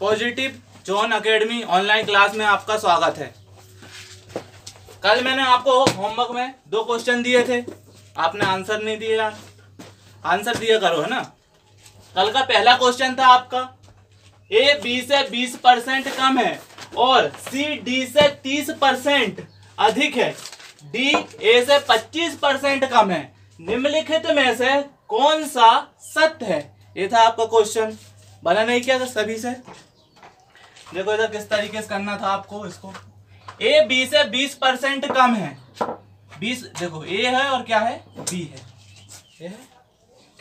Positive zone academy online class में आपका स्वागत है। कल मैंने आपको होमवर्क में 2 क्वेश्चन दिए थे, आपने आंसर नहीं दिया। आंसर दिया करो, है ना। कल का पहला क्वेश्चन था आपका ए बी से 20% कम है और सी डी से 30% अधिक है, डी ए से 25% कम है, निम्नलिखित में से कौन सा सत्य है। ये था आपका क्वेश्चन। बना नहीं किया था सभी से। देखो इधर किस तरीके से करना था आपको इसको। ए बी से 20% कम है। 20 देखो ए है और क्या है, बी है। ए है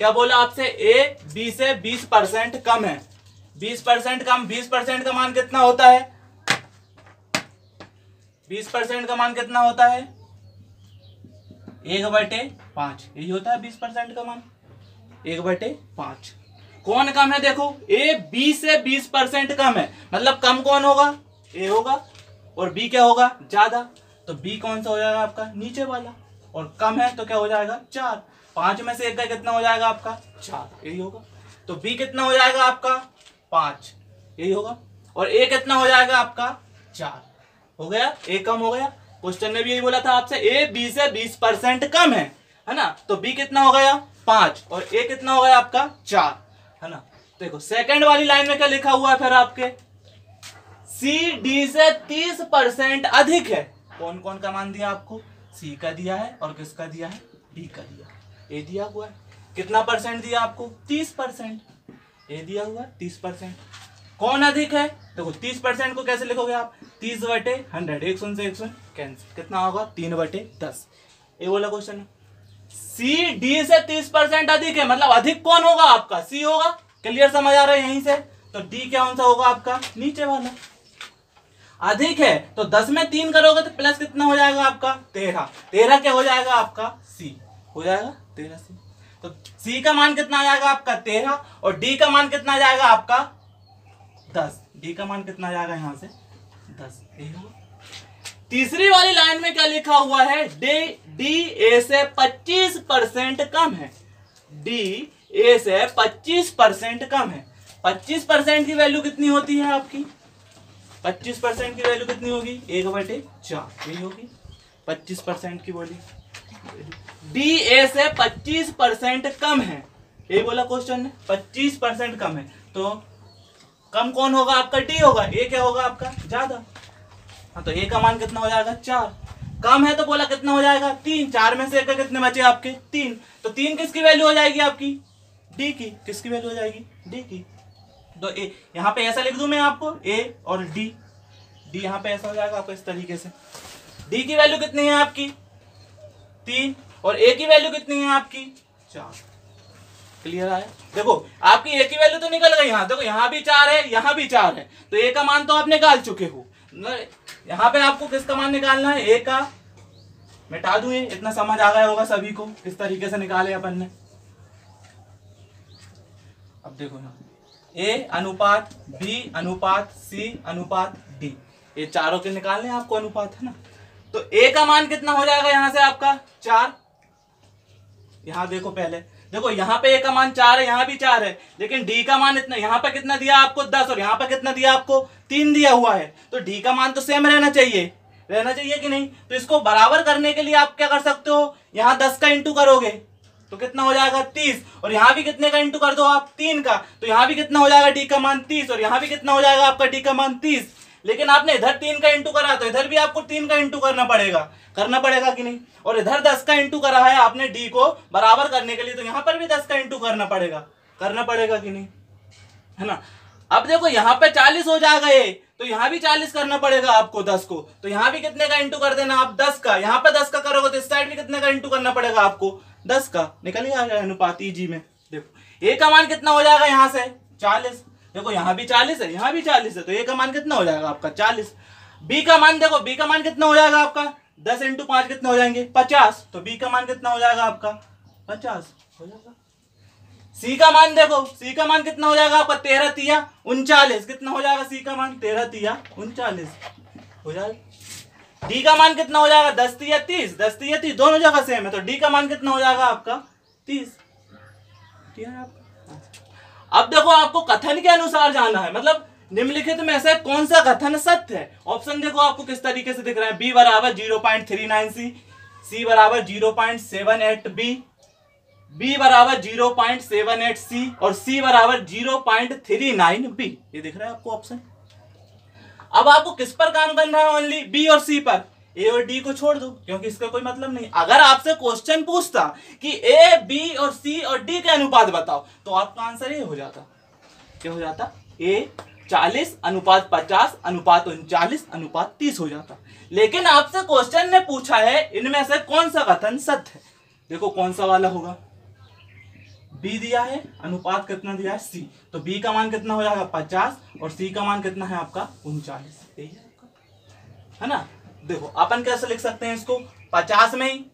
क्या बोला आपसे, ए बी से 20% कम है। 20% कम, 20% का मान कितना होता है, 20% का मान कितना होता है 1/5। यही होता है 20% का मान 1/5। कौन कम है, देखो ए बी से 20% कम है, मतलब कम कौन होगा, ए होगा, और बी क्या होगा, ज्यादा। तो बी कौन सा हो जाएगा आपका, नीचे वाला, और कम है तो क्या हो जाएगा 4। 5 में से 1 का कितना हो जाएगा आपका 4, यही होगा। तो बी कितना हो जाएगा आपका 5, यही होगा, और ए कितना हो जाएगा आपका 4। हो गया, ए कम हो गया। क्वेश्चन ने भी यही बोला था आपसे, ए बी से 20% कम है ना। तो बी कितना हो गया 5 और ए कितना हो गया आपका 4, है ना। देखो सेकंड वाली लाइन में क्या लिखा हुआ है फिर आपके, सी डी से 30% अधिक है। कौन कौन का मान दिया आपको, सी का दिया है और किसका दिया है, डी का दिया, ए दिया हुआ है। कितना परसेंट दिया आपको, 30%। ए दिया हुआ है 30%। कौन अधिक है, देखो 30% को कैसे लिखोगे आप, 30/100, 1 से 1 कैंसिल, कितना होगा 3/10। ये वाला क्वेश्चन है। सी डी से 30% अधिक है, मतलब अधिक कौन होगा आपका, सी होगा। क्लियर, समझ आ रहा है यहीं से। तो डी क्या कौन सा होगा आपका, नीचे वाला। अधिक है तो 10 में 3 करोगे तो प्लस कितना हो जाएगा आपका 13। 13 क्या हो जाएगा आपका, सी हो जाएगा 13 सी। तो सी का मान कितना आ जाएगा आपका 13 और डी का मान कितना आ जाएगा आपका 10। डी का मान कितना आ जाएगा यहां से 10। तीसरी वाली लाइन में क्या लिखा हुआ है, डी ए से 25% कम है। डी ए से 25% कम है। 25% की वैल्यू कितनी होती है आपकी, 25% की वैल्यू कितनी होगी 1/4, यही होगी 25% की वैल्यू। डी ए से 25% कम है, ये बोला क्वेश्चन ने, 25% कम है। तो कम कौन होगा आपका, डी होगा। ए क्या होगा आपका, ज्यादा। हाँ, तो ए का मान कितना हो जाएगा 4। कम है तो बोला कितना हो जाएगा 3। 4 में से 1 कितने बचे आपके 3। तो 3 किसकी वैल्यू हो जाएगी आपकी, डी की। किसकी वैल्यू हो जाएगी, डी की। तो ए यहाँ पे ऐसा लिख दूं मैं आपको, ए और डी। डी यहाँ पे ऐसा हो जाएगा आपको इस तरीके से। डी की वैल्यू कितनी है आपकी 3 और ए की वैल्यू कितनी है आपकी 4। क्लियर आया। देखो आपकी ए की वैल्यू तो निकल गई। यहाँ देखो, यहाँ भी 4 है, यहाँ भी 4 है, तो ए का मान तो आप निकाल चुके हो। यहाँ पे आपको किसका मान निकालना है, ए का। मिटा दूं ये, इतना समझ आ गया होगा सभी को किस तरीके से निकाले अपन ने। अब देखो ना, ए अनुपात बी अनुपात सी अनुपात डी, ये चारों के निकालने आपको अनुपात, है ना। तो ए का मान कितना हो जाएगा यहाँ से आपका 4। यहाँ देखो पहले, देखो यहाँ पे ए का मान 4 है, यहाँ भी 4 है, लेकिन डी का मान इतना, यहाँ पे कितना दिया आपको 10 और यहाँ पे कितना दिया आपको 3 दिया हुआ है। तो डी का मान तो सेम रहना चाहिए कि नहीं। तो इसको बराबर करने के लिए आप क्या कर सकते हो, यहाँ 10 का इंटू करोगे तो कितना हो जाएगा 30, और यहाँ भी कितने का इंटू कर दो आप 3 का, तो यहाँ भी कितना हो जाएगा डी का मान 30, और यहाँ भी कितना हो जाएगा आपका डी का मान 30। लेकिन आपने इधर 3 का इंटू करा तो इधर भी आपको 3 का इंटू करना पड़ेगा कि नहीं। और इधर 10 का इंटू करा है आपने डी को बराबर करने के लिए, तो यहाँ पर भी 10 का इंटू करना पड़ेगा कि नहीं, है ना। अब देखो यहाँ पे 40 हो जाएगा ये, तो यहाँ भी 40 करना पड़ेगा आपको 10 को। तो यहाँ भी कितने का इंटू कर देना आप 10 का, यहाँ पे 10 का करोगे तो इस साइड भी कितने का इंटू करना पड़ेगा आपको 10 का। निकल ही आ गया अनुपात जी में। देखो ए का मान कितना हो जाएगा यहाँ से 40। देखो यहाँ भी 40 है, यहाँ भी 40 है, तो ए का मान कितना हो जाएगा आपका 40। बी का मान देखो, बी का मान कितना हो जाएगा आपका 10 × 5 कितने हो जाएंगे 50। तो बी का मान कितना हो जाएगा आपका 50 हो जाएगा। सी का मान देखो, सी का मान कितना हो जाएगा आपका 13 × 39 कितना हो जाएगा सी का मान 13 × 39 हो जाएगा। डी का मान कितना हो जाएगा 10 × 30, 10 × 30 दोनों जगह सेम है, तो डी का मान कितना हो जाएगा आपका 30। अब देखो आपको कथन के अनुसार जाना है, मतलब निम्नलिखित में से कौन सा कथन सत्य है? ऑप्शन देखो आपको किस तरीके से दिख रहा है। बी बराबर 0.39 सी बराबर 0.78 बी बराबर 0.78 सी और सी बराबर 0.39 बी। ये दिख रहा है आपको ऑप्शन। अब आपको किस पर काम करना है? ओनली बी और सी पर। ए और डी को छोड़ दो क्योंकि इसका कोई मतलब नहीं। अगर आपसे क्वेश्चन पूछता कि ए बी और सी और डी के अनुपात बताओ तो आपका आंसर ये हो जाता। क्या हो जाता? ए 40:50:39:30 हो जाता। लेकिन आपसे क्वेश्चन ने पूछा है इनमें से कौन सा कथन सत्य है। देखो कौन सा वाला होगा। बी दिया है, अनुपात कितना दिया है? सी। तो बी का मान कितना हो जाएगा? 50 और सी का मान कितना है आपका? 39। है ना। देखो अपन कैसे लिख सकते हैं इसको? 50 में ही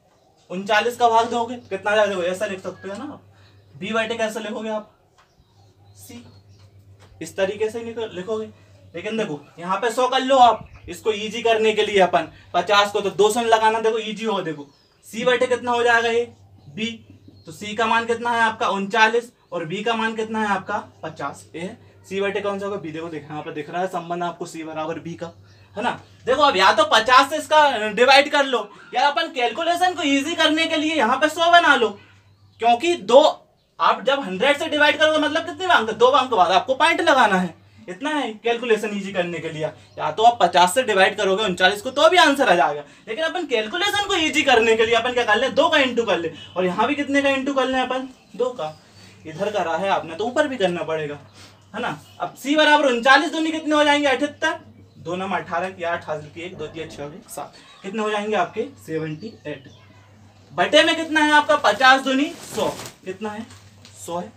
39 का भाग दोगे कितना जाएगा? ऐसा लिख सकते हो ना। बी बटे कैसे लिखोगे आप? सी। इस तरीके से लिखोगे। लेकिन देखो यहाँ पे 100 कर लो आप, इसको इजी करने के लिए अपन 50 को तो 200 लगाना, देखो इजी होगा। देखो सी बटे कितना हो जाएगा? ये बी। तो सी का मान कितना है आपका? 39 और बी का मान कितना है आपका? 50। ये है सी बटे कौन सा होगा? बी। देखो यहाँ पे दिख रहा है संबंध आपको सी बराबर बी का, है ना। देखो अब या तो 50 से इसका डिवाइड कर लो या अपन कैलकुलेशन को इजी करने के लिए यहाँ पे 100 बना लो, क्योंकि दो आप जब 100 से डिवाइड करोगे मतलब कितने अंक? 2 अंक बाद आपको पॉइंट लगाना है। इतना है कैलकुलेशन इजी करने के लिए। या तो आप 50 से डिवाइड करोगे 39 को तो भी आंसर आ जाएगा, लेकिन अपन कैलकुलेशन को इजी करने के लिए अपन क्या कर ले? 2 का इंटू कर ले। और यहाँ भी कितने का इंटू कर ले अपन? 2 का। इधर करा है आपने तो ऊपर भी करना पड़ेगा, है ना। अब सी बराबर 39 दूनी कितने हो जाएंगे? 78। 2 नम 18 की 8 हासिल की 1 2 3 6 7 कितने हो जाएंगे आपके? 78। बटे में कितना है आपका? 50 दूनी 100। कितना है? 100 है।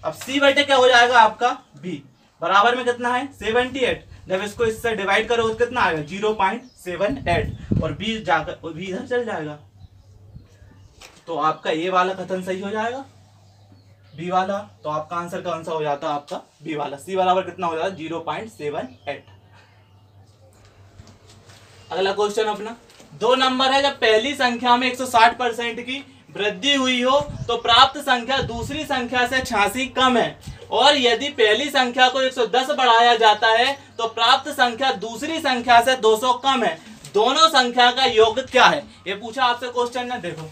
अब सी बटे क्या हो जाएगा आपका? बी। बराबर में कितना है? 78। जब इसको इससे डिवाइड करो तो कितना आएगा? 0.78 और बी जाकर बी इधर चल जाएगा तो आपका ये वाला कथन सही हो जाएगा, बी वाला। तो आपका आंसर कौन सा हो जाता है? आपका बी वाला। सी बराबर कितना हो जाता? 0.78। अगला क्वेश्चन अपना 2 नंबर है। जब पहली संख्या में 160% की वृद्धि हुई हो तो प्राप्त संख्या दूसरी संख्या से 86 कम है, और यदि पहली संख्या को 110 बढ़ाया जाता है तो प्राप्त संख्या दूसरी संख्या से 200 कम है। दोनों संख्या का योग क्या है? ये पूछा आपसे क्वेश्चन ने। देखो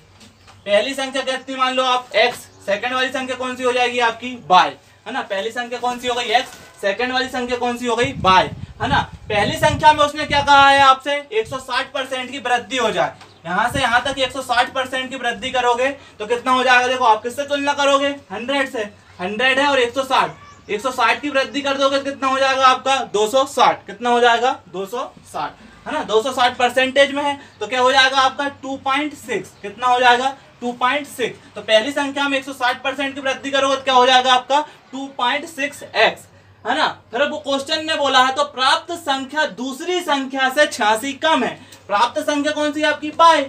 पहली संख्या कितनी मान लो आप? x। सेकंड वाली संख्या कौन सी हो जाएगी आपकी? y, है ना। पहली संख्या कौन सी हो गई? x। सेकंड वाली संख्या कौन सी हो गई? y, है ना। पहली संख्या में उसने क्या कहा है आपसे? 160% की वृद्धि हो जाए। यहां से यहां तक 160% की वृद्धि करोगे तो कितना हो जाएगा? देखो आप किससे तुलना करोगे? 100 से। 100 है और 160, 160 की वृद्धि कर दोगे कितना हो जाएगा आपका? 260। कितना हो जाएगा? 260, है ना। 260% में है तो क्या हो जाएगा आपका? 2.6। कितना हो जाएगा? 2.6। तो पहली संख्या में 160% की वृद्धि करोगे तो क्या हो जाएगा आपका? 2.6x, है ना। फिर वो क्वेश्चन ने बोला है तो प्राप्त संख्या दूसरी संख्या से 86 कम है। प्राप्त संख्या कौन सी आपकी? बाय,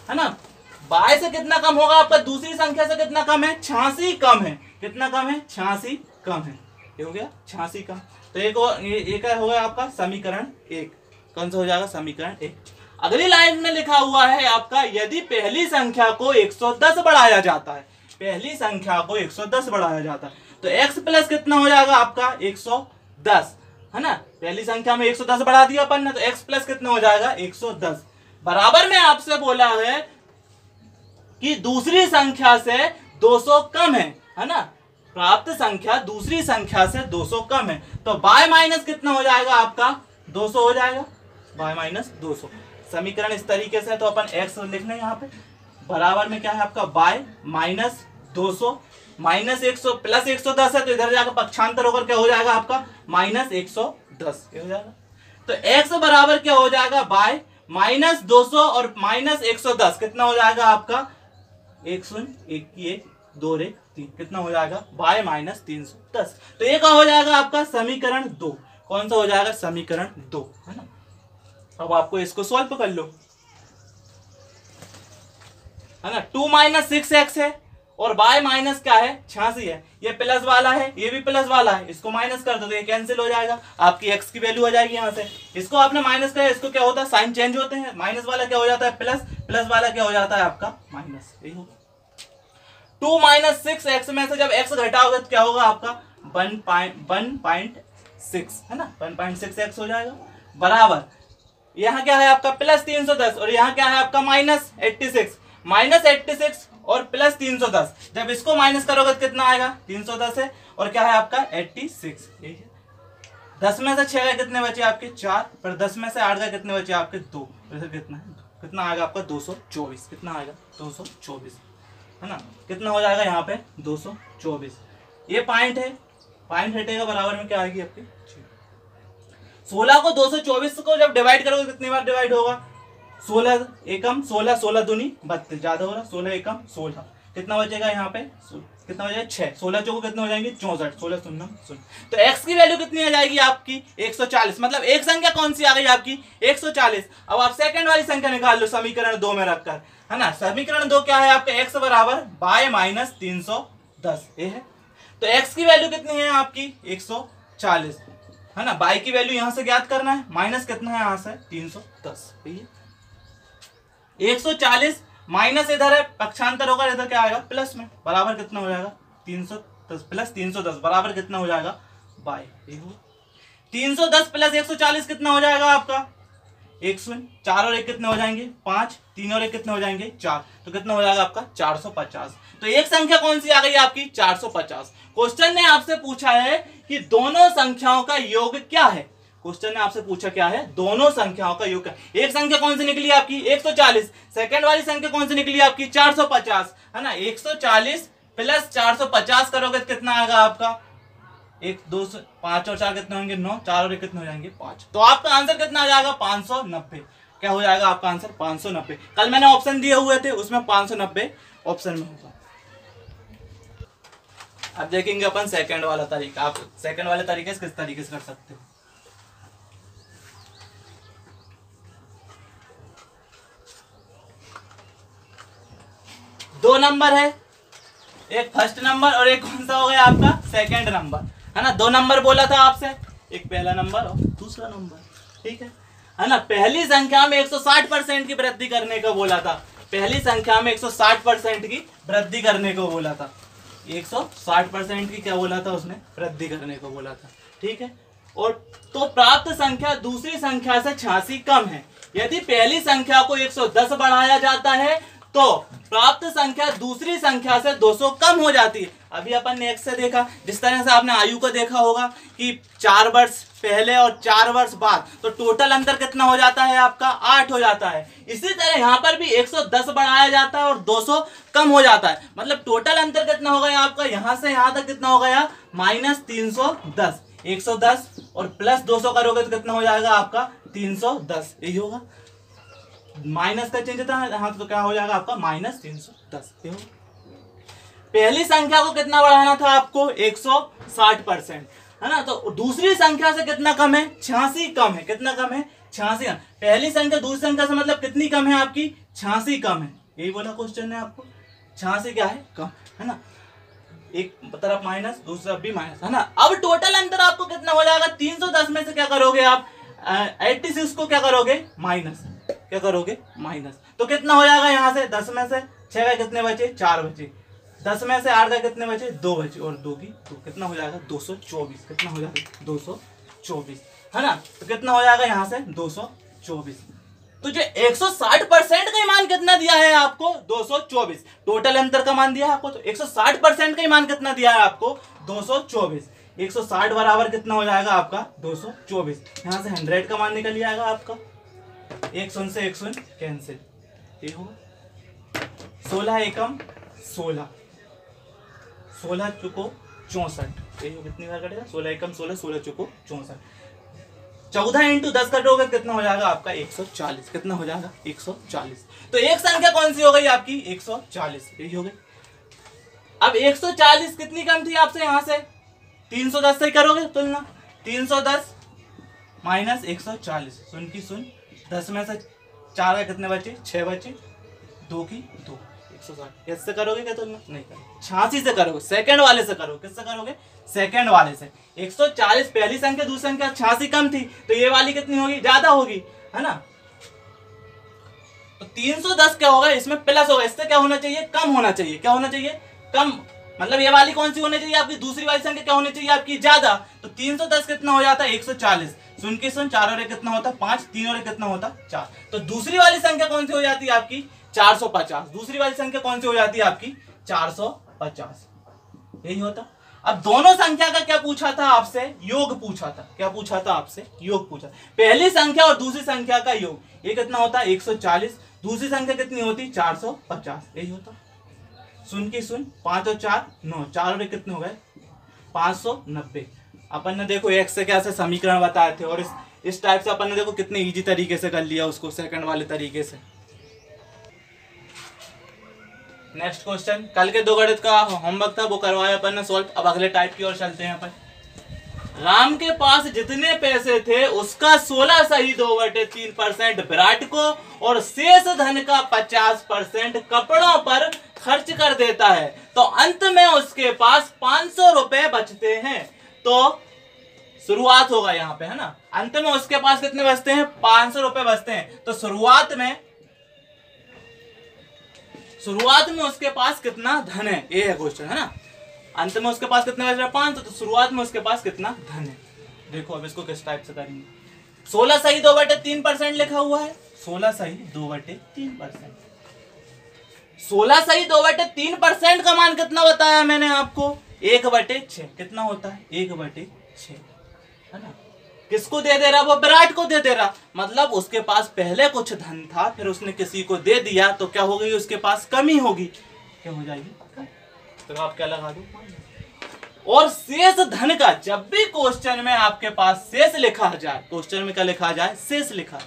है ना। बाय से कितना कम होगा आपका? दूसरी संख्या से कितना कम है? 86 कम है। कितना कम है? 86 कम है। ये हो गया 86 कम। तो एक हो गया आपका समीकरण 1। कौन सा हो जाएगा? समीकरण 1। अगली लाइन में लिखा हुआ है आपका यदि पहली संख्या को 110 बढ़ाया जाता है, पहली संख्या को 110 बढ़ाया जाता है तो x प्लस कितना हो जाएगा आपका? 110, है ना। पहली संख्या में 110 बढ़ा दिया अपन ने तो x प्लस कितना हो जाएगा? 110। बराबर में आपसे बोला है कि दूसरी संख्या से 200 कम है ना। प्राप्त संख्या दूसरी संख्या से 200 कम है तो y माइनस कितना हो जाएगा आपका? 200 हो जाएगा। y minus 200। समीकरण इस तरीके से तो अपन x लिखना है यहाँ पे। बराबर में क्या है आपका? y माइनस 200 माइनस 100 प्लस 110 है तो इधर जाकर पक्षांतर होकर क्या हो जाएगा आपका? माइनस 110 हो जाएगा। तो x बराबर क्या हो जाएगा? y माइनस 200 और माइनस 110 कितना हो जाएगा आपका? 1 0 1 की 1 2 रे 3 कितना हो जाएगा? y minus 310। तो ये क्या हो जाएगा आपका? समीकरण 2। कौन सा हो जाएगा? समीकरण 2, है ना। अब आपको इसको सॉल्व कर लो, है ना। 2 माइनस 6x है और y माइनस क्या है? 86 है। ये प्लस वाला है, ये भी प्लस वाला है, इसको माइनस कर दो तो ये कैंसिल हो जाएगा। आपकी x की वैल्यू आ जाएगी यहाँ से। इसको आपने माइनस किया, इसको क्या होता है? साइन चेंज होते हैं। माइनस वाला क्या हो जाता है? प्लस, प्लस वाला क्या हो जाता है आपका? माइनस। यही होगा। 2 माइनस 6x में से जब x घटाओगे तो क्या होगा आपका? 1.6 1.6 है ना, 1.6x हो जाएगा बराबर, यहाँ क्या है आपका प्लस 310 और यहाँ क्या है आपका माइनस 86, माइनस 86 और प्लस 310, जब इसको माइनस करोगे तो कितना आएगा 310 है और क्या है आपका 86, ठीक है। 10 में से 6 गए कितने बचे आपके 4, पर 10 में से 8 गए कितने बचे आपके 2, फिर कितना है, कितना आएगा आपका 224, कितना आएगा 224 है ना, कितना हो जाएगा यहाँ पे 224, ये पॉइंट है, पॉइंट हटेगा बराबर में क्या आएगी आपकी 16 को 224 को जब डिवाइड करोगे कितनी बार डिवाइड होगा, 16 एकम 16, 16 दूनी 32, ज्यादा हो रहा 16 एकम 16, कितना बचेगा यहाँ पे कितना हो जाएगा 6, 16 चौको कितने हो जाएंगे 64, 16 शून्य शून्य, तो x की वैल्यू कितनी आ जाएगी आपकी 140, मतलब एक संख्या कौन सी आ गई आपकी 140। अब आप सेकंड वाली संख्या निकाल लो समीकरण 2 में रखकर, है ना, समीकरण 2 क्या है आपका x बराबर बाय माइनस 310 ये है, तो x की वैल्यू कितनी है आपकी 140 है ना, बाई की वैल्यू यहां से ज्ञात करना है, माइनस कितना है यहां से 310, 140 माइनस इधर है पक्षांतर होगा, इधर क्या आएगा प्लस में, बराबर कितना हो जाएगा 310 प्लस 310 बराबर कितना हो जाएगा बाई, 310 प्लस 140 कितना हो जाएगा आपका 100, 4 और 1 कितने हो जाएंगे 5, 3 और 1 कितने हो जाएंगे 4, तो कितना हो जाएगा आपका 450, तो एक संख्या कौन सी आ गई आपकी 450। क्वेश्चन ने आपसे पूछा है कि दोनों संख्याओं का योग क्या है, क्वेश्चन ने आपसे पूछा क्या है दोनों संख्याओं का योग क्या, एक संख्या कौन सी निकली आपकी 140, सेकंड वाली संख्या कौन सी निकली आपकी 450 है ना, 140 प्लस 450 करोगे तो कितना आएगा आपका 1 2 5 और 4 कितने होंगे 9, 4 और 1 कितने हो जाएंगे 5, तो आपका आंसर कितना आ जाएगा 590, क्या हो जाएगा आपका आंसर 590, कल मैंने ऑप्शन दिए हुए थे उसमें 590 ऑप्शन में होगा। अब देखेंगे अपन सेकंड वाला तरीका, आप सेकंड वाले तरीके से किस तरीके से कर सकते हो। दो नंबर है, एक फर्स्ट नंबर और एक कौन सा हो गया आपका सेकंड नंबर, है ना, 2 नंबर बोला था आपसे, एक पहला नंबर और दूसरा नंबर, ठीक है ना। पहली संख्या में 160% की वृद्धि करने को बोला था, पहली संख्या में 160% की वृद्धि करने को बोला था, 160% की क्या बोला था उसने वृद्धि करने को बोला था, ठीक है। और तो प्राप्त संख्या दूसरी संख्या से 86 कम है, यदि पहली संख्या को 110 बढ़ाया जाता है तो प्राप्त संख्या दूसरी संख्या से 200 कम हो जाती है। अभी अपन ने x से देखा, जिस तरह से आपने आयु को देखा होगा कि 4 वर्ष पहले और 4 वर्ष बाद, तो टोटल अंतर कितना हो जाता है आपका 8 हो जाता है। इसी तरह यहाँ पर भी 110 बढ़ाया जाता है और 200 कम हो जाता है, मतलब टोटल अंतर कितना हो गया आपका यहाँ से यहाँ तक कितना हो गया -310, 110 और प्लस 200 करोगे तो कितना हो जाएगा आपका 310, यही होगा, माइनस का चेंज था हाँ, तो क्या हो जाएगा आपका -310। पहली संख्या को कितना बढ़ाना था आपको 160%, है ना, तो दूसरी संख्या से कितना कम है 86 कम है, कितना कम है 86 कम। पहली संख्या दूसरी संख्या से मतलब कितनी कम है आपकी 86 कम है, यही बोला क्वेश्चन ने आपको, 86 क्या है कम, है ना, एक तरफ माइनस दूसरा भी माइनस, है ना। अब टोटल अंतर आपको कितना हो जाएगा 310 में से क्या करोगे आप 86 को क्या करोगे माइनस, क्या करोगे माइनस, तो कितना हो जाएगा यहाँ से 10 में से 6 गए कितने बचे 4 बचे, 10 में से 8 गए कितने बचे 2 बचे और 2 की तो कितना हो जाएगा 224, कितना हो जाएगा 224, है ना, तो कितना हो जाएगा यहाँ से 224। तो जो 160% का मान कितना दिया है आपको 224, टोटल अंतर का मान दिया है आपको, तो 160% का मान कितना दिया है आपको 224, 160 बराबर कितना हो जाएगा आपका 224, यहाँ से 100 का मान निकल जाएगा आपका, 100 से 100 कैंसिल, ये होगा 16 एकम 16, 16 चुको 64, ये कितनी बार कटेगा 16 एकम 16, 16 चुको 64, 14 इंटू 10 कटोगे कितना हो जाएगा आपका 140, कितना हो जाएगा 140। तो एक संख्या कौन सी हो गई आपकी 140, यही हो गई। अब 140 कितनी कम थी आपसे यहाँ से 310 से करोगे तुलना, 310 माइनस 140, सुन की सुन, 10 में से 4 है कितने बचे 6 बचे, 2 की 2, 160, इससे करोगे क्या तुलना नहीं करोगे, 86 से करोगे, सेकंड वाले से करोगे, किससे करोगे सेकंड वाले से। 140 पहली संख्या दूसरी संख्या 86 कम थी, तो ये वाली कितनी होगी ज्यादा होगी, है ना, तो 310 क्या होगा इसमें प्लस होगा, इससे क्या होना चाहिए कम होना चाहिए, क्या होना चाहिए कम, मतलब ये वाली कौन सी होनी चाहिए आपकी, दूसरी वाली संख्या क्या होनी चाहिए आपकी, ज्यादा। तो 310 कितना हो जाता है 140, सुन के सुन, 4 और 1 कितना होता है 5, 3 और 1 कितना होता है 4। तो दूसरी वाली संख्या कौन सी हो जाती है आपकी 450, दूसरी वाली संख्या कौन सी हो जाती है आपकी 450, यही होता। अब दोनों संख्या का क्या पूछा था आपसे, योग पूछा था, क्या पूछा था आपसे, योग पूछा। पहली संख्या और दूसरी संख्या का योग, ये कितना होता है 140, दूसरी संख्या कितनी होती 450, यही होता। सुन की सुन, 5 और 4 9, 4 और 1 कितने हो गए 590। अपन ने देखो एक से क्या से समीकरण बताए थे, और इस टाइप से अपन ने देखो कितने इजी तरीके से कर लिया उसको, सेकंड वाले तरीके से। नेक्स्ट क्वेश्चन, कल के दो गणित का होमवर्क था वो करवाया अपन ने सॉल्व। अब अगले टाइप की ओर चलते हैं अपन। राम के पास जितने पैसे थे उसका 16 सही 2/3% विराट को और शेष धन का 50% कपड़ों पर खर्च कर देता है, तो अंत में उसके पास 500 रुपए बचते हैं। तो शुरुआत होगा यहाँ पे, है ना, अंत में उसके पास कितने बचते हैं 500 रुपए बचते हैं। तो शुरुआत में उसके पास कितना धन है, ये है क्वेश्चन, है ना। अंत में उसके पास कितने बच रहे हैं 500, तो शुरुआत में उसके पास कितना धन है। देखो अब इसको किस टाइप से करेंगे। 16 सही 2/3% लिखा हुआ है, 16 सही 2/3%, 16 सही 2/3% का मान कितना बताया मैंने आपको 1/6, कितना होता है 1/6, है ना। किसको दे दे रहा, वो विराट को दे दे रहा, मतलब उसके पास पहले कुछ धन था फिर उसने किसी को दे दिया, तो क्या हो गई उसके पास कमी होगी, क्या हो जाएगी, तो आप क्या लगा दो। और शेष धन का, जब भी क्वेश्चन में आपके पास शेष लिखा जाए, क्वेश्चन में क्या लिखा जाए शेष लिखा,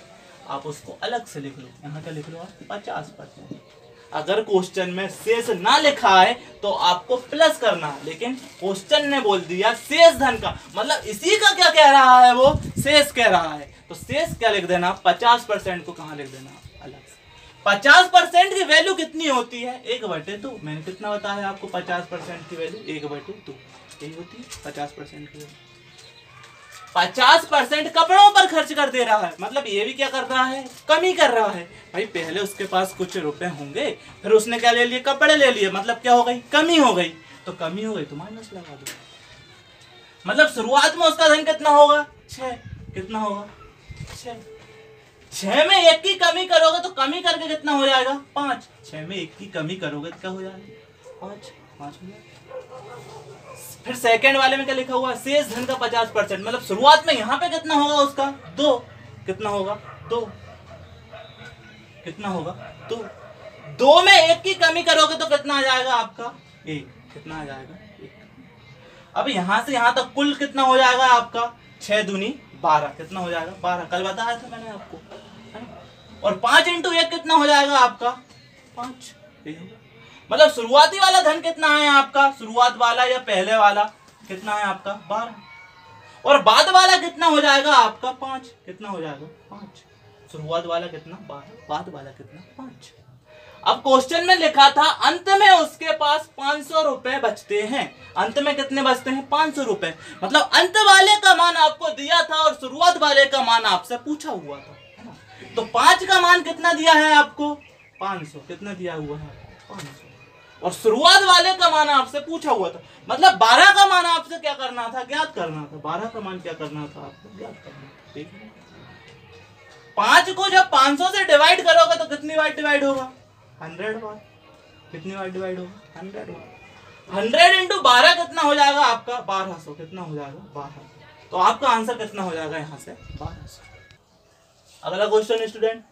आप उसको अलग से लिख लो, यहाँ क्या लिख लो आप 50%। अगर क्वेश्चन में शेष ना लिखा है तो आपको प्लस करना है, लेकिन क्वेश्चन ने बोल दिया शेष धन का, मतलब इसी का क्या कह रहा है वो शेष कह रहा है, तो शेष क्या लिख देना 50% को कहाँ लिख देना अलग से। 50% की वैल्यू कितनी होती है 1/2, मैंने कितना बताया आपको 50% की वैल्यू 1/2, यही होती है 50% की वैल्यू। 50% कपड़ों पर खर्च कर दे रहा है, मतलब ये भी क्या कर रहा है कमी कर रहा है। भाई पहले उसके पास कुछ रुपए होंगे फिर उसने क्या ले लिए कपड़े ले लिए, मतलब क्या हो गई कमी हो गई, तो कमी हो गई तो माइनस लगा दो। मतलब शुरुआत में उसका धन कितना होगा 6, कितना होगा 6, 6 में 1 की कमी करोगे तो कमी करके कितना हो जाएगा 5, 6 में 1 की कमी करोगे तो क्या हो जाएगा 5 हो जाएगा। फिर सेकंड वाले में क्या लिखा हुआ शेष धन का 50%, मतलब शुरुआत में यहां पे कितना होगा उसका 2, कितना होगा 2, कितना होगा 2, 2 में 1 की कमी करोगे तो कितना आ जाएगा आपका 1, कितना आ जाएगा 1। अब यहां से यहां तक कुल कितना हो जाएगा आपका 6 दूनी 12, कितना हो जाएगा 12, कल बताया था मैंने आपको, और 5 × 1 कितना हो जाएगा आपका 5, मतलब शुरुआती वाला धन कितना है आपका, शुरुआत वाला या पहले वाला कितना है आपका 12, और बाद वाला कितना हो जाएगा आपका 5, कितना हो जाएगा 5, शुरुआत वाला कितना 12, बाद वाला कितना 5। अब क्वेश्चन में लिखा था अंत में उसके पास 500 रुपए बचते हैं, अंत में कितने बचते हैं 500 रुपए, मतलब अंत वाले का मान आपको दिया था और शुरुआत वाले का मान आपसे पूछा हुआ था, है ना। तो 5 का मान कितना दिया है आपको 500, कितना दिया हुआ है 500, और शुरुआत वाले का मान आपसे पूछा हुआ था, मतलब 12 का मान आपसे क्या करना था ज्ञात करना था, 12 का मान क्या करना था आपको ज्ञात करना था, ठीक है। 5 को जब 500 से डिवाइड करोगे तो कितनी बार डिवाइड होगा 100 बार, कितनी बार डिवाइड होगा 100 बार। 100 × 12 कितना हो जाएगा आपका 1200, कितना हो जाएगा 1200, तो आपका आंसर कितना हो जाएगा यहाँ से 1200। अगला क्वेश्चन स्टूडेंट,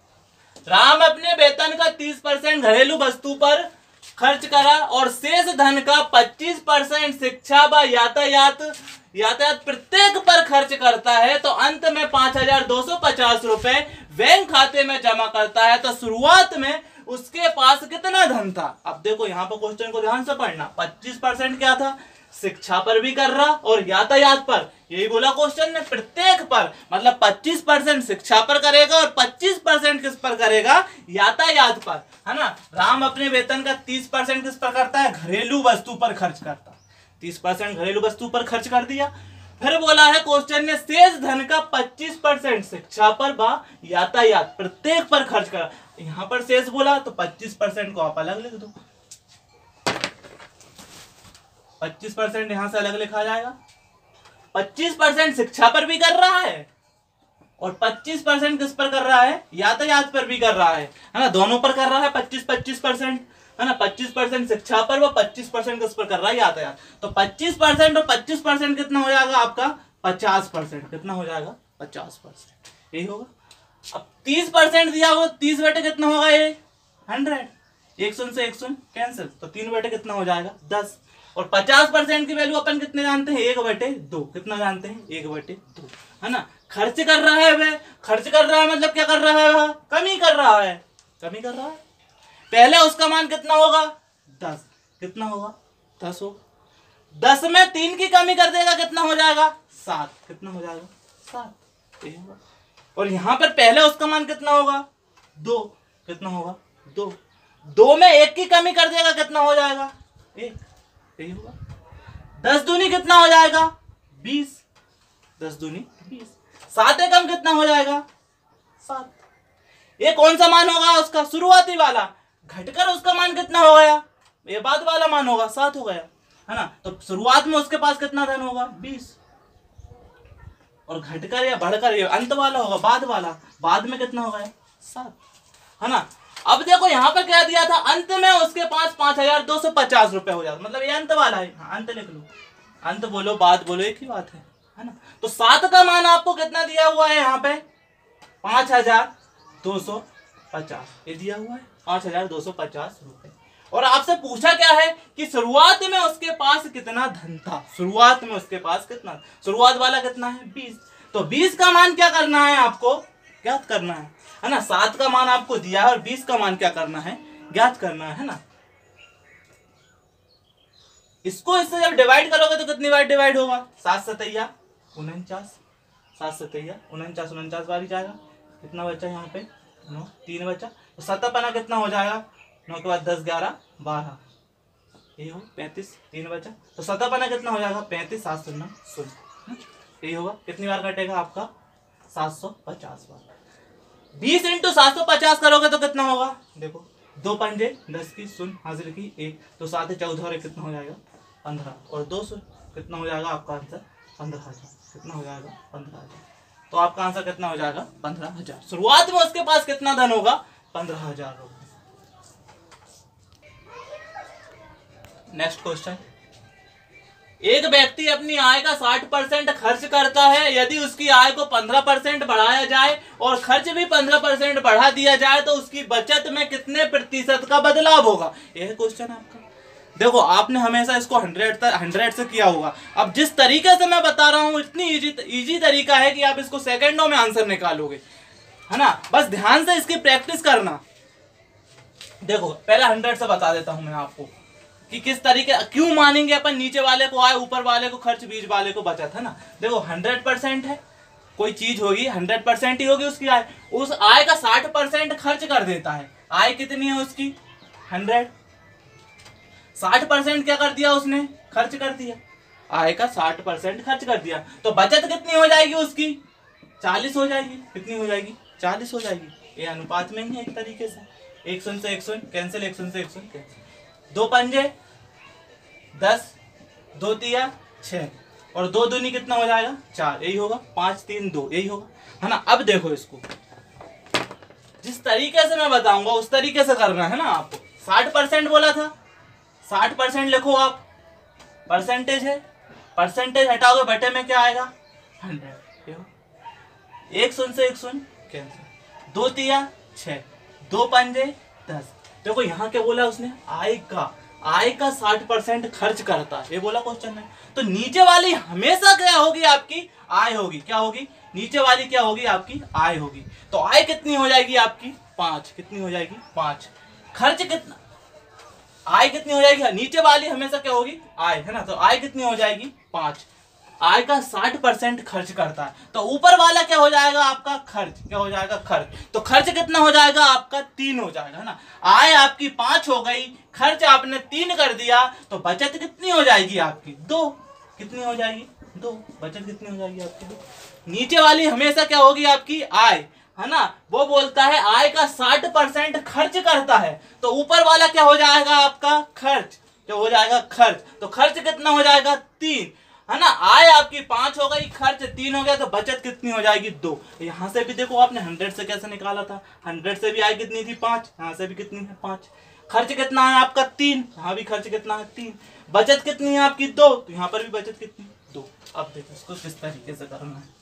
राम अपने वेतन का 30% घरेलू वस्तु पर खर्च करा और शेष धन का 25% शिक्षा व यातायात प्रत्येक पर खर्च करता है, तो अंत में 5250 रुपए बैंक खाते में जमा करता है, तो शुरुआत में उसके पास कितना धन था। अब देखो यहाँ पर क्वेश्चन को ध्यान से पढ़ना, 25% क्या था शिक्षा पर भी कर रहा और यातायात पर, यही बोला क्वेश्चन ने प्रत्येक पर, मतलब 25% शिक्षा पर करेगा और 25% किस पर करेगा यातायात पर, है ना। राम अपने वेतन का 30% किस पर करता है घरेलू वस्तु पर खर्च करता, 30% घरेलू वस्तु पर खर्च कर दिया। फिर बोला है क्वेश्चन ने शेष धन का 25% शिक्षा पर व यातायात प्रत्येक पर खर्च करा, यहाँ पर शेष बोला तो 25% को आप अलग लिख दो, 25% यहां से अलग लिखा जाएगा। 25% शिक्षा पर भी कर रहा है और 25% किस पर कर रहा है, यातायात पर भी कर रहा है ना, दोनों पर कर रहा है 25% है ना। 25% शिक्षा पर व 25% किस पर कर रहा है, यातायात। तो 25% और 25% कितना हो जाएगा आपका 50%। कितना हो जाएगा 50%, यही होगा। अब 30% दिया होगा, 30 बटे कितना होगा ये 100, 100 से 100 कैंसिल, तो 3 बटे कितना हो जाएगा 10। और 50% की वैल्यू अपन कितने जानते हैं, 1/2। कितना जानते हैं, 1/2 है ना। खर्च कर रहा है वह, खर्च कर रहा है मतलब क्या कर रहा है वह, कमी कर रहा है, कमी कर रहा है। पहले उसका मान कितना होगा 10, कितना होगा 10 होगा। 10 में 3 की कमी कर देगा, कितना हो जाएगा 7, कितना हो जाएगा 7, ये होगा। और यहां पर पहले उसका मान कितना होगा 2, कितना होगा 2। 2 में 1 की कमी कर देगा, कितना हो जाएगा 1, यही होगा। 10 दूनी कितना हो जाएगा 20, 10 दूनी 20। 7 एकम कितना हो जाएगा 7। ये कौन सा मान होगा उसका, शुरुआती वाला। घटकर उसका मान कितना हो गया, ये बाद वाला मान होगा 7 हो गया है ना। तो शुरुआत में उसके पास कितना धन होगा 20, और घटकर या बढ़कर ये अंत वाला होगा, बाद वाला, बाद में कितना हो गया 7 है ना। अब देखो यहां पर क्या दिया था, अंत में उसके पास 5250 रुपए हो जाता, मतलब ये अंत वाला है। हाँ, अंत लिख लो, अंत बोलो बात बोलो एक ही बात है ना। तो 7 का मान आपको कितना दिया हुआ है यहाँ पे 5250, ये दिया हुआ है 5250 रुपए। और आपसे पूछा क्या है कि शुरुआत में उसके पास कितना धन था, शुरुआत में उसके पास कितना, शुरुआत वाला कितना है 20। तो 20 का मान क्या करना है आपको, ज्ञात करना है ना। 7 का मान आपको दिया है और 20 का मान क्या करना है, ज्ञात करना है ना। इसको इससे जब डिवाइड करोगे तो कितनी बार डिवाइड होगा, 7 सतैया 49, 7 सतैया 49, 49 बार ही जाएगा। कितना बचा यहाँ पे 9, 3 बचा। तो 7 पना कितना हो जाएगा, 9 के बाद 10 11 12, यही हो 35, 3 बचा। तो 7 पना कितना हो जाएगा 35, 7 0 0, यही होगा। कितनी बार कटेगा आपका 750 बार। 20 × 750 करोगे तो कितना होगा, देखो 2 पंजे 10 की, शून्य हाजिर की 1, तो 7 14 और कितना हो जाएगा 15, और 200 कितना हो जाएगा आपका आंसर 15,000, कितना हो जाएगा 15,000। तो आपका आंसर कितना हो जाएगा 15,000। शुरुआत में उसके पास कितना धन होगा 15,000 होगा। नेक्स्ट क्वेश्चन, एक व्यक्ति अपनी आय का 60% खर्च करता है। यदि उसकी आय को 15% बढ़ाया जाए और खर्च भी 15% बढ़ा दिया जाए तो उसकी बचत में कितने प्रतिशत का बदलाव होगा, यह क्वेश्चन है आपका। देखो आपने हमेशा इसको 100 से किया होगा। अब जिस तरीके से मैं बता रहा हूं इतनी इजी तरीका है कि आप इसको सेकंडों में आंसर निकालोगे है ना। बस ध्यान से इसकी प्रैक्टिस करना। देखो पहले 100 से बता देता हूं मैं आपको कि किस तरीके, क्यों मानेंगे अपन नीचे वाले को आय, ऊपर वाले को खर्च, बीच वाले को बचत है ना। देखो 100% है, कोई चीज होगी 100% ही होगी उसकी आय। उस आय का 60% खर्च कर देता है। आय कितनी है उसकी 100, 60% क्या कर दिया उसने, खर्च कर दिया। आय का 60% खर्च कर दिया, तो बचत कितनी हो जाएगी उसकी 40 हो जाएगी। कितनी हो जाएगी 40 हो जाएगी। ये अनुपात में ही है एक तरीके से। 100 से 100 कैंसिल, 100 से 100 कैंसिल। 2 पंजे 10, 2 तिया 6, और 2 दूनी कितना हो जाएगा 4, यही होगा। 5 3 2, यही होगा है ना। अब देखो इसको जिस तरीके से मैं बताऊंगा उस तरीके से करना है ना आपको। 60% बोला था, 60% लिखो आप, परसेंटेज है, परसेंटेज हटाओगे बटे में क्या आएगा 100। 100 से 100 कैंसिल, 2 तिया 6, 2 पंजे 10। देखो यहाँ क्या बोला उसने, आय का 60% खर्च करता है, ये बोला क्वेश्चन में। तो नीचे वाली हमेशा क्या होगी आपकी आय होगी, क्या होगी नीचे वाली क्या होगी आपकी आय होगी। तो आय कितनी हो जाएगी आपकी 5, कितनी हो जाएगी 5। खर्च कितना, आय कितनी हो जाएगी, नीचे वाली हमेशा क्या होगी आय है ना। तो आय कितनी हो जाएगी 5। आय का 60% खर्च करता है, तो ऊपर वाला क्या हो जाएगा आपका खर्च, क्या हो जाएगा खर्च। तो खर्च कितना हो जाएगा आपका 3 हो जाएगा है ना। आय आपकी 5 हो गई, खर्च आपने 3 कर दिया, तो बचत कितनी हो जाएगी आपकी 2। कितनी हो जाएगी 2, बचत कितनी हो जाएगी आपकी 2। नीचे वाली हमेशा क्या होगी आपकी आय है ना। वो बोलता है आय का 60% खर्च करता है, तो ऊपर वाला क्या हो जाएगा आपका खर्च। क्या हो जाएगा खर्च। तो खर्च कितना हो जाएगा 3, है ना। आय आपकी 5 हो गई, खर्च 3 हो गया, तो बचत कितनी हो जाएगी 2। यहां से भी देखो आपने 100 से कैसे निकाला था, 100 से भी आय कितनी थी 5, यहां से भी कितनी है 5। खर्च कितना है आपका 3, यहाँ भी खर्च कितना है 3। बचत कितनी है आपकी 2, तो यहाँ पर भी बचत कितनी 2। अब देखो इसको किस तरीके से करना है,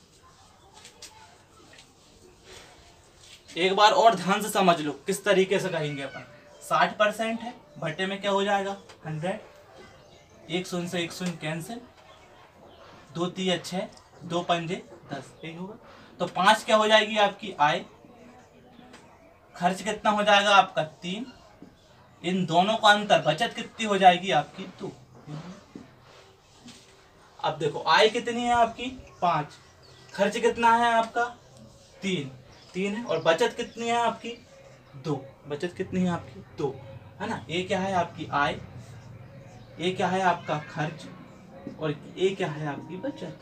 एक बार और ध्यान से समझ लो किस तरीके से कहेंगे अपन। 60% है, भट्टे में क्या हो जाएगा 100, एक शून्य से एक शून्य कैंसिल, 2 3 6, 2 पंजे 10, यही होगा। तो 5 क्या हो जाएगी आपकी आय, खर्च कितना हो जाएगा आपका 3, इन दोनों का अंतर बचत कितनी हो जाएगी आपकी 2। अब देखो आय कितनी है आपकी 5, खर्च कितना है आपका 3 है, और बचत कितनी है आपकी 2, बचत कितनी है आपकी 2, है ना। ये क्या है आपकी आय, ये क्या है आपका खर्च, और ये क्या है आपकी बचत।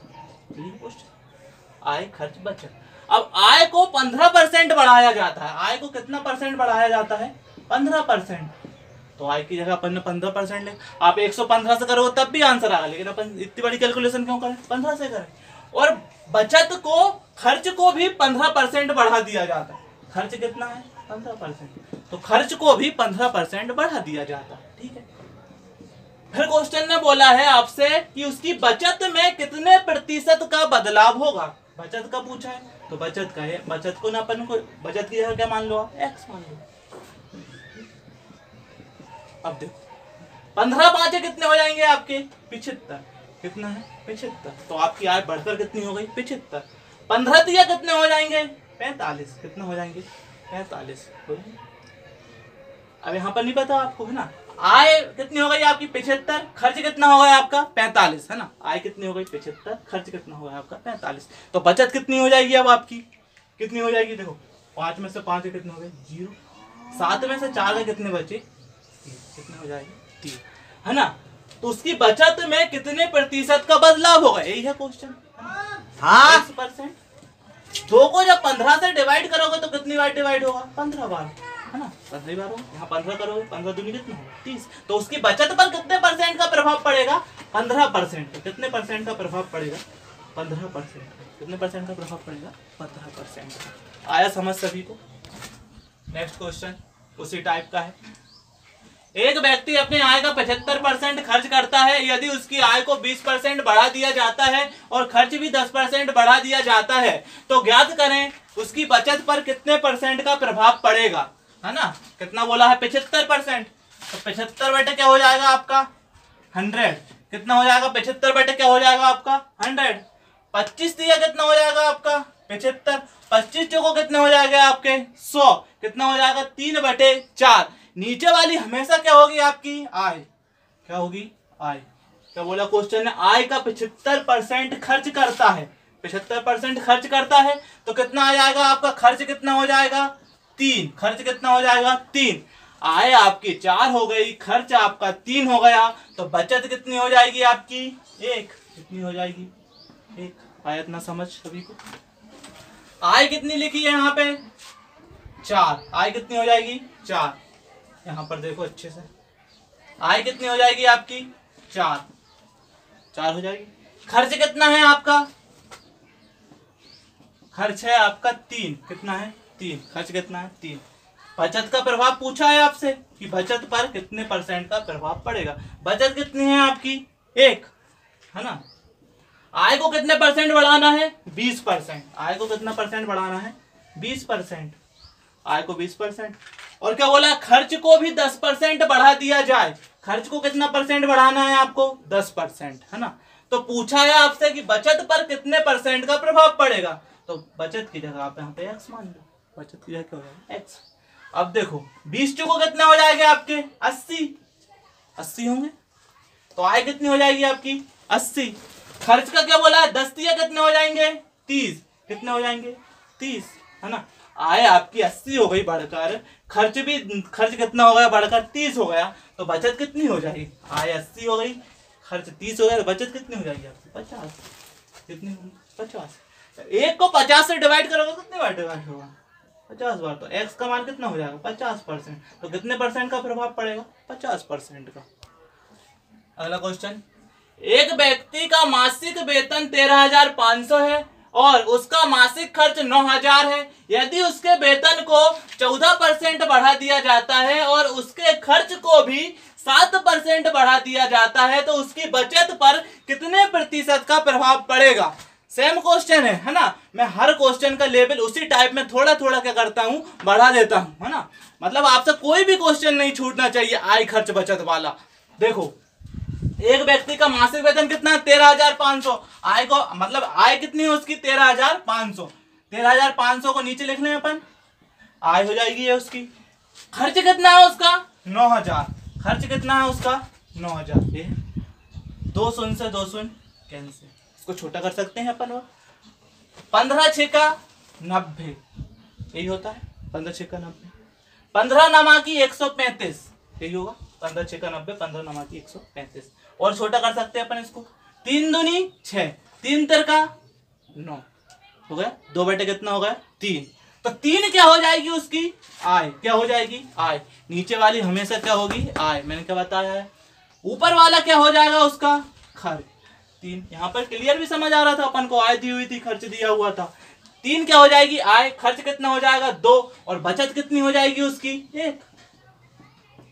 आय खर्च बचत। अब आय को 15% बढ़ाया जाता है, आय को कितना परसेंट बढ़ाया जाता है 15%। तो आय की जगह अपन ने 15% ले, आप 115 से करोगे तब भी आंसर आएगा, लेकिन अपन इतनी बड़ी कैलकुलेशन क्यों करें, 15 से करें। और बचत को, खर्च को भी 15% बढ़ा दिया जाता है। खर्च कितना है 15%, तो खर्च को भी 15% बढ़ा दिया जाता है, ठीक है। फिर क्वेश्चन ने बोला है आपसे कि उसकी बचत में कितने प्रतिशत का बदलाव होगा। बचत का पूछा है, तो बचत का है, बचत को ना अपन को बचत की जगह क्या मान लो आप, x मान लो। अब देखो 15 5 कितने हो जाएंगे आपके 75, कितना है 75, तो आपकी आय बढ़कर कितनी हो गई 75। 15 दिया कितने हो जाएंगे 45, कितने हो जाएंगे 45। अब यहाँ पर नहीं पता आपको, है ना। आय कितनी हो गई आपकी 75, खर्च कितना हो गया आपका 45, है ना। आय कितनी हो गई 75, खर्च कितना हो गया आपका 45, तो बचत कितनी हो जाएगी अब आपकी, कितनी हो जाएगी देखो, 5 में से 5 कितने हो गए 0, 7 में से 4 कितने बचे, कितने हो जाएगी 3, है ना। तो उसकी बचत में कितने प्रतिशत का बदलाव होगा, यही है क्वेश्चन। हाँ 10%। 2 को जब 15 से डिवाइड करोगे तो कितनी बार डिवाइड होगा 15 बार, है ना, 15 बार होगा। यहाँ 15 करोगे, 15 दूनी कितनी होगा 30। तो उसकी बचत पर कितने परसेंट का प्रभाव पड़ेगा 15%। कितने परसेंट का प्रभाव पड़ेगा 15%। कितने परसेंट का प्रभाव पड़ेगा 15%। आया समझ सभी को। नेक्स्ट क्वेश्चन उसी टाइप का है। एक व्यक्ति अपने आय का 75% खर्च करता है। यदि उसकी आय को 20% बढ़ा दिया जाता है और खर्च भी 10% बढ़ा दिया जाता है तो ज्ञात करें उसकी बचत पर कितने परसेंट का प्रभाव पड़ेगा, है ना। कितना बोला है 75%, तो 75 बटे क्या हो जाएगा आपका 100, कितना हो जाएगा 75 बटे क्या हो जाएगा आपका 100। 25 दिया कितना हो जाएगा आपका 75, 25 जो को कितने हो जाएगा आपके 100, कितना हो जाएगा 3/4। नीचे वाली हमेशा क्या होगी आपकी आय, क्या होगी आय। क्या बोला क्वेश्चन ने, आय का 75% खर्च करता है, 75% खर्च करता है, तो कितना आ जाएगा आपका खर्च कितना हो जाएगा 3, खर्च कितना हो जाएगा 3। आय आपकी 4 हो गई, खर्च आपका 3 हो गया, तो बचत कितनी हो जाएगी आपकी 1, कितनी हो जाएगी 1। आया इतना समझ सभी को। आय कितनी लिखी है यहाँ पे 4, आय कितनी हो जाएगी 4, यहाँ पर देखो अच्छे से, आय कितनी हो जाएगी आपकी 4 हो जाएगी। खर्च कितना है आपका, खर्च है आपका 3, कितना है 3, खर्च कितना है 3। बचत का प्रभाव पूछा है आपसे कि बचत पर कितने परसेंट का प्रभाव पड़ेगा। बचत कितनी है आपकी 1, है ना। आय को कितने परसेंट बढ़ाना है 20%, आय को कितना परसेंट बढ़ाना है 20%, आय को 20%। और क्या बोला, खर्च को भी 10% बढ़ा दिया जाए। खर्च को कितना परसेंट बढ़ाना है आपको 10%, है ना। तो पूछा है आपसे कि बचत पर कितने परसेंट का प्रभाव पड़ेगा, तो बचत की जगह आप यहाँ पे x मान लो, बचत की जगह क्या होगा x। अब देखो 20 चुको कितने हो जाएंगे आपके 80 होंगे, तो आय कितनी हो जाएगी आपकी 80। खर्च का क्या बोला है 10 दिया, कितने हो जाएंगे 30, कितने हो जाएंगे 30, है ना। आय आपकी 80 हो गई बढ़कर, खर्च कितना हो गया बढ़कर 30 हो गया, तो बचत कितनी हो जाएगी, आय 80 हो गई, खर्च 30 हो गया, तो बचत कितनी हो जाएगी आपकी 50, कितनी होगी 50। एक को 50 से डिवाइड करोगे कितने बार डिवाइड होगा 50 बार, तो x का मान कितना हो जाएगा 50%, तो कितने परसेंट का प्रभाव पड़ेगा 50% का। अगला क्वेश्चन, एक व्यक्ति का मासिक वेतन 13,500 है और उसका मासिक खर्च 9,000 है। यदि उसके वेतन को 14% बढ़ा दिया जाता है और उसके खर्च को भी 7% बढ़ा दिया जाता है तो उसकी बचत पर कितने प्रतिशत का प्रभाव पड़ेगा। सेम क्वेश्चन है ना। मैं हर क्वेश्चन का लेवल उसी टाइप में थोड़ा थोड़ा क्या करता हूँ, बढ़ा देता हूँ, है ना। मतलब आपसे कोई भी क्वेश्चन नहीं छूटना चाहिए आय खर्च बचत वाला। देखो, एक व्यक्ति का मासिक वेतन कितना है, 13,500। आय को मतलब आय कितनी है उसकी, 13,500। 13,500 को नीचे लिख लें अपन, आय हो जाएगी ये उसकी। खर्च कितना है उसका, 9,000। खर्च कितना है उसका, 9,000। ये 2 शून्य से 2 शून्य कैंसिल, इसको छोटा कर सकते हैं अपन। 15 6 90, यही होता है 15 6 90। 15 नमाकी 135, यही होगा 15 6 90, 15 नमाकी 135। और छोटा कर सकते हैं अपन इसको, 3 दूनी 6, 3 तिरका 9 हो गया। 2 बटे कितना हो गया, 3। तो 3 क्या हो जाएगी उसकी, आय। क्या हो जाएगी, आय। नीचे वाली हमेशा क्या होगी, आय। मैंने क्या बताया है। ऊपर वाला क्या हो जाएगा उसका, खर्च। 3 यहाँ पर क्लियर भी समझ आ रहा था अपन को, आय दी हुई थी, खर्च दिया हुआ था। 3 क्या हो जाएगी, आय। खर्च कितना हो जाएगा, 2। और बचत कितनी हो जाएगी उसकी, 1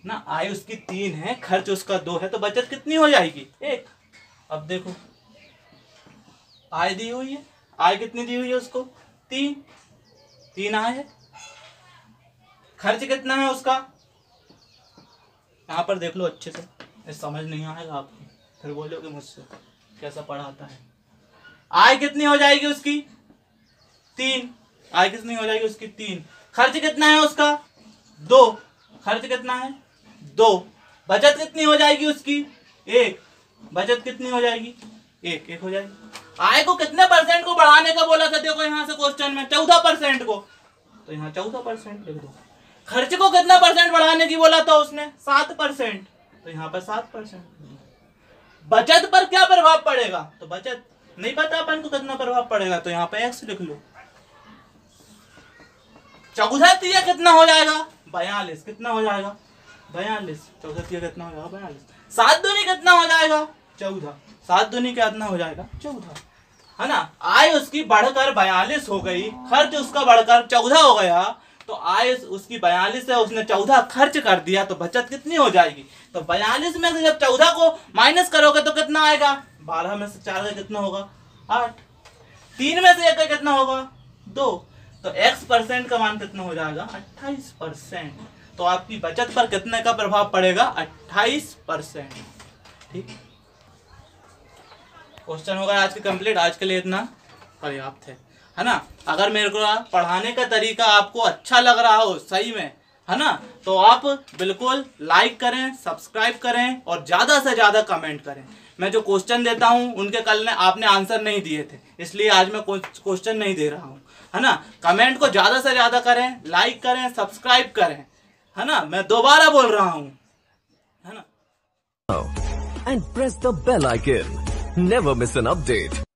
ना। आय उसकी 3 है, खर्च उसका 2 है, तो बचत कितनी हो जाएगी, 1। अब देखो, आय दी हुई है, आय कितनी दी हुई है उसको, 3 आय है। खर्च कितना है उसका, यहां पर देख लो अच्छे से, समझ नहीं आएगा आपको, फिर बोलोगे मुझसे कैसा पढ़ाता है। आय कितनी हो जाएगी उसकी, 3। आय कितनी हो जाएगी उसकी, 3। खर्च कितना है उसका, 2। खर्च कितना है, 2। बचत कितनी हो जाएगी उसकी, 1। बचत कितनी हो जाएगी, 1 हो जाएगी। आय को कितने परसेंट को बढ़ाने का बोला था, देखो यहाँ से क्वेश्चन में 14% को, तो यहाँ 14% लिख दो। खर्च को कितना परसेंट बढ़ाने की बोला था उसने, 7%, तो यहाँ पर 7%। बचत पर क्या प्रभाव पड़ेगा, तो बचत नहीं पता अपन को कितना प्रभाव पड़ेगा, तो यहाँ पे x लिख लो। 14 कितना हो जाएगा, 42। कितना हो जाएगा, 42। 14 कितना हो जाएगा, 42। 7 दूनी कितना हो जाएगा, 14। 7 दूनी कितना हो जाएगा, 14, है ना। आय उसकी बढ़कर 42 हो गई, खर्च उसका बढ़कर 14 हो गया, तो आय उसकी 42 है, उसने 14 खर्च कर दिया, तो बचत कितनी हो जाएगी। तो 42 में से जब 14 को माइनस करोगे तो कितना आएगा, 12 में से 4 का कितना होगा, 8। 3 में से 1 का कितना होगा, 2। तो x% का मान कितना हो जाएगा, 28%। तो आपकी बचत पर कितने का प्रभाव पड़ेगा, 28%। ठीक, क्वेश्चन होगा आज के कंप्लीट। आज के लिए इतना पर्याप्त है ना। अगर मेरे को पढ़ाने का तरीका आपको अच्छा लग रहा हो सही में, है ना, तो आप बिल्कुल लाइक करें, सब्सक्राइब करें और ज्यादा से ज्यादा कमेंट करें। मैं जो क्वेश्चन देता हूं उनके कल ने आपने आंसर नहीं दिए थे, इसलिए आज मैं क्वेश्चन नहीं दे रहा हूं, है ना। कमेंट को ज्यादा से ज्यादा करें, लाइक करें, सब्सक्राइब करें, है ना। मैं दोबारा बोल रहा हूं, है ना। And press the bell icon. Never miss an update.